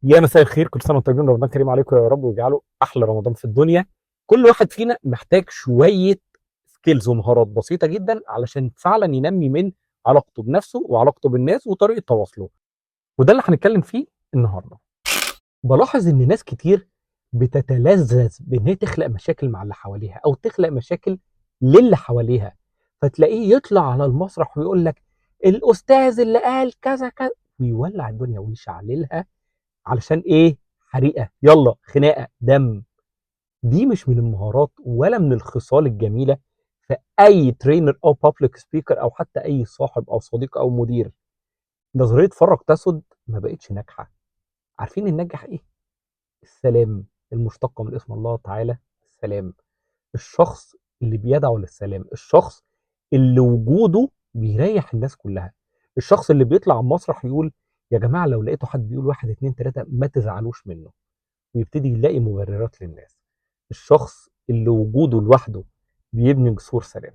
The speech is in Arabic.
يا مساء الخير، كل سنه وانتم طيبين، رمضان كريم عليكم يا رب ويجعله احلى رمضان في الدنيا. كل واحد فينا محتاج شويه سكيلز ومهارات بسيطه جدا علشان فعلا ينمي من علاقته بنفسه وعلاقته بالناس وطريقه تواصله، وده اللي هنتكلم فيه النهارده. بلاحظ ان ناس كتير بتتلذذ بان هي تخلق مشاكل مع اللي حواليها او تخلق مشاكل للي حواليها، فتلاقيه يطلع على المسرح ويقول لك الاستاذ اللي قال كذا كذا، ويولع الدنيا ويشعللها. علشان ايه؟ حريقه، يلا خناقه دم. دي مش من المهارات ولا من الخصال الجميله في اي ترينر او بابليك سبيكر او حتى اي صاحب او صديق او مدير. نظريه فرق تسد ما بقتش ناجحه. عارفين الناجح ايه؟ السلام، المشتق من اسم الله تعالى السلام. الشخص اللي بيدعو للسلام، الشخص اللي وجوده بيريح الناس كلها، الشخص اللي بيطلع على المسرح يقول يا جماعه لو لقيتوا حد بيقول واحد اتنين تلاته ما تزعلوش منه، ويبتدي يلاقي مبررات للناس. الشخص اللي وجوده لوحده بيبني جسور سلام.